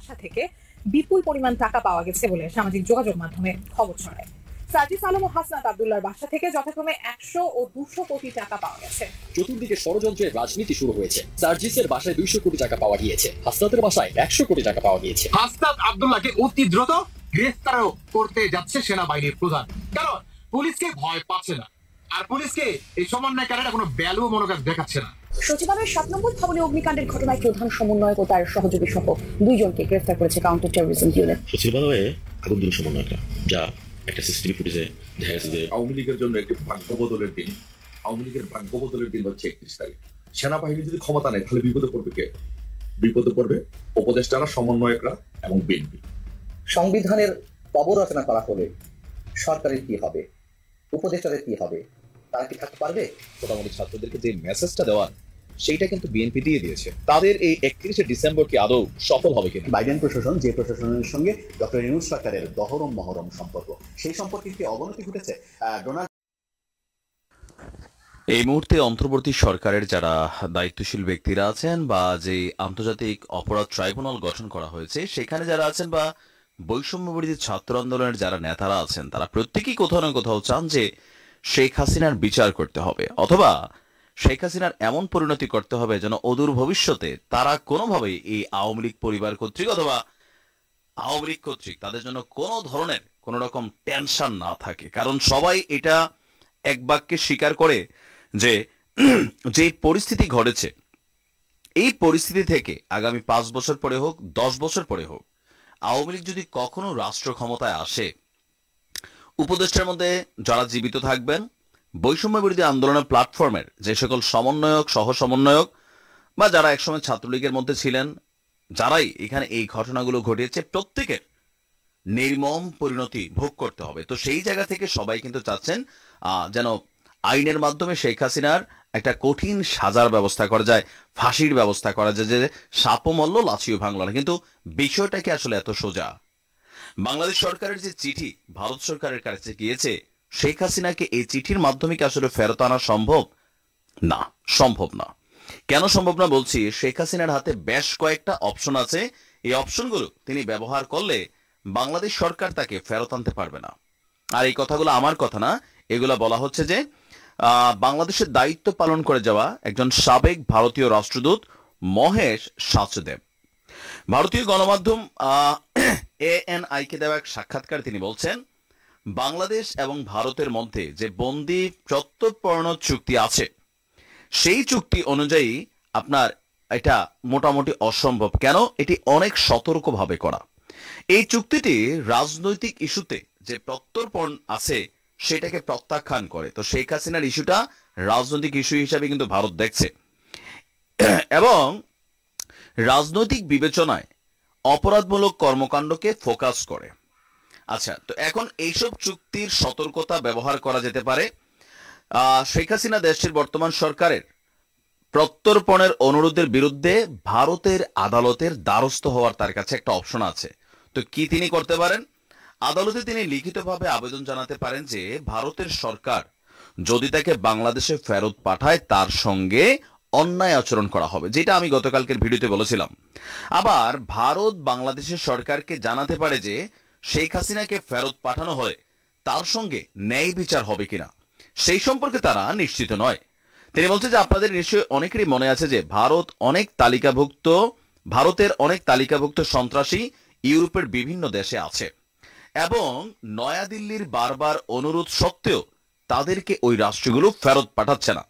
বাসা থেকে বিপুল পরিমাণ টাকা পাওয়া গেছে বলে সামাজিক যোগাযোগ মাধ্যমে খবর ছড়ায়। সার্জিস আলম ও হাসনাত আব্দুল্লাহর বাসা থেকে যথাক্রমে 100 ও 200 কোটি টাকা পাওয়া গেছে। চতুর্দিকে ষড়যন্ত্রের রাজনীতি শুরু হয়েছে। সার্জিসের বাসায় 200 কোটি টাকা পাওয়া গিয়েছে, হাসনাতের বাসায় 100 কোটি টাকা পাওয়া গিয়েছে। হাসনাত আব্দুল্লাহকে অতি দ্রুত গ্রেফতারও করতে যাচ্ছে সেনাবাহিনীর প্রধান, কারণ পুলিশকে ভয় পাচ্ছে না, আর পুলিশকে এই সমন্বয়কারীরা কোনো ভ্যালু মনোকার দেখাচ্ছে না। সচিবালয়ের 7 নম্বর ভবনে অগ্নিকাণ্ডের ঘটনায় প্রধান সমন্বয়ক ও তার সহযোগী সহ 2 জনকে গ্রেফতার করেছে কাউন্টার টেরোরিজম ইউনিট। সচিবালয়ে আগুন দিল সমন্বয়করা, যা একটা সিসিটিভি ফুটেজে দেখা গেছে যে আওয়ামী লীগের জন্য একটি ভাগ্য বদলের দিন। আওয়ামী লীগের ভাগ্য বদলের দিন হচ্ছে 31 তারিখ। সেনাবাহিনী যদি ক্ষমতা নেয় তাহলে বিপদে পড়বে কে? বিপদে পড়বে উপদেষ্টারা, সমন্বয়করা এবং বিএনপি। সংবিধানের পবরচনা করা হলে সরকারের কি হবে, উপদেষ্টাদের কি হবে, তারা কি থাকতে পারবে? মোটামুটি ছাত্রদেরকে যে মেসেজটা দেওয়ার সেইটা কিন্তু বিএনপি দিয়ে দিয়েছে। তাদের এই 31শে ডিসেম্বর কি আদৌ সফল হবে কিনা? বাইডেন প্রশাসন যে প্রশাসনের সঙ্গে ডক্টর ইউনূস সরকারের দহরম মহরম সম্পর্ক, সেই সম্পর্কে কি অবনতি ঘটেছে? ডোনাল্ড এই মুহূর্তে অন্তর্বর্তী সরকারের যারা দায়িত্বশীল ব্যক্তিরা আছেন বা যে আন্তর্জাতিক অপরাধ ট্রাইব্যুনাল গঠন করা হয়েছে সেখানে যারা আছেন বা বৈষম্যবিরোধী ছাত্র আন্দোলনের যারা নেতারা আছেন, তারা প্রত্যেকেই কোথাও না কোথাও চান যে শেখ হাসিনার বিচার করতে হবে, অথবা শেখ হাসিনার এমন পরিণতি করতে হবে যেন অদূর ভবিষ্যতে তারা কোনোভাবেই এই আওয়ামী লীগ পরিবার কর্তৃক অথবা আওয়ামী লীগ কর্তৃক তাদের জন্য কোনো ধরনের কোন রকম টেনশন না থাকে। কারণ সবাই এটা এক বাক্যে স্বীকার করে যে যে পরিস্থিতি ঘটেছে, এই পরিস্থিতি থেকে আগামী 5 বছর পরে হোক 10 বছর পরে হোক, আওয়ামী লীগ যদি কখনো রাষ্ট্র ক্ষমতায় আসে, উপদেষ্টার মধ্যে যারা জীবিত থাকবেন, বৈষম্য বিরোধী আন্দোলনের প্ল্যাটফর্মের যে সকল সমন্বয়ক, সহ সমন্বয়ক বা যারা একসময় ছাত্রলীগের মধ্যে ছিলেন, যারাই এখানে এই ঘটনাগুলো ঘটিয়েছে, প্রত্যেকের নির্মম পরিণতি ভোগ করতে হবে। তো সেই জায়গা থেকে সবাই কিন্তু চাচ্ছেন যেন আইনের মাধ্যমে শেখ হাসিনার একটা কঠিন সাজার ব্যবস্থা করা যায়, ফাঁসির ব্যবস্থা করা যায়, যে সাপও মল্ল লাচিও ভাঙল না। কিন্তু বিষয়টা কি আসলে এত সোজা? বাংলাদেশ সরকারের যে চিঠি ভারত সরকারের কাছে গিয়েছে, শেখ হাসিনাকে এই চিঠির মাধ্যমে কি আসলে ফেরত আনা সম্ভব? না, সম্ভব না। কেন সম্ভব না বলছি? শেখ হাসিনার হাতে বেশ কয়েকটা অপশন আছে। এই অপশনগুলো তিনি ব্যবহার করলে বাংলাদেশ সরকার তাকে ফেরত আনতে পারবে না। আর এই কথাগুলো আমার কথা না, এগুলা বলা হচ্ছে যে বাংলাদেশের দায়িত্ব পালন করে যাওয়া একজন সাবেক ভারতীয় রাষ্ট্রদূত মহেশ সাচদেব ভারতীয় গণমাধ্যম ANI কে দেওয়া এক সাক্ষাৎকার তিনি বলছেন, বাংলাদেশ এবং ভারতের মধ্যে যে বন্দি প্রত্যর্পণ চুক্তি আছে, সেই চুক্তি অনুযায়ী আপনার এটা মোটামুটি অসম্ভব। কেন? এটি অনেক সতর্কভাবে করা। এই চুক্তিটি রাজনৈতিক ইস্যুতে যে প্রত্যর্পণ আছে সেটাকে প্রত্যাখ্যান করে। তো শেখ হাসিনার ইস্যুটা রাজনৈতিক ইস্যু হিসাবে কিন্তু ভারত দেখছে এবং রাজনৈতিক বিবেচনায় অপরাধমূলক কর্মকাণ্ডকে ফোকাস করে। আচ্ছা, তো এখন এইসব চুক্তির সতর্কতা ব্যবহার করা যেতে পারে। শেখ হাসিনা দেশের বর্তমান সরকারের প্রত্যর্পণের অনুরোধের বিরুদ্ধে ভারতের আদালতের দ্বারস্থ হওয়ার তার কাছে একটা অপশন আছে। তো কি তিনি করতে পারেন? আদালতে তিনি লিখিতভাবে আবেদন জানাতে পারেন যে ভারতের সরকার যদি তাকে বাংলাদেশে ফেরত পাঠায় তার সঙ্গে অন্যায় আচরণ করা হবে, যেটা আমি গতকালকের ভিডিওতে বলেছিলাম। আবার ভারত বাংলাদেশের সরকারকে জানাতে পারে যে শেখ হাসিনাকে ফেরত পাঠানো হয় তার সঙ্গে ন্যায় বিচার হবে কিনা সেই সম্পর্কে তারা নিশ্চিত নয়। তিনি বলছে যে আপনাদের নিশ্চয়ই অনেকেরই মনে আছে যে ভারতের অনেক তালিকাভুক্ত সন্ত্রাসী ইউরোপের বিভিন্ন দেশে আছে এবং নয়াদিল্লির বারবার অনুরোধ সত্ত্বেও তাদেরকে ওই রাষ্ট্রগুলো ফেরত পাঠাচ্ছে না।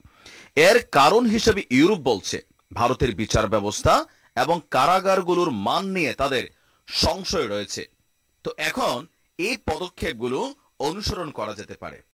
এর কারণ হিসেবে ইউরোপ বলছে ভারতের বিচার ব্যবস্থা এবং কারাগারগুলোর মান নিয়ে তাদের সংশয় রয়েছে। তো এখন এই পদক্ষেপগুলো অনুসরণ করা যেতে পারে।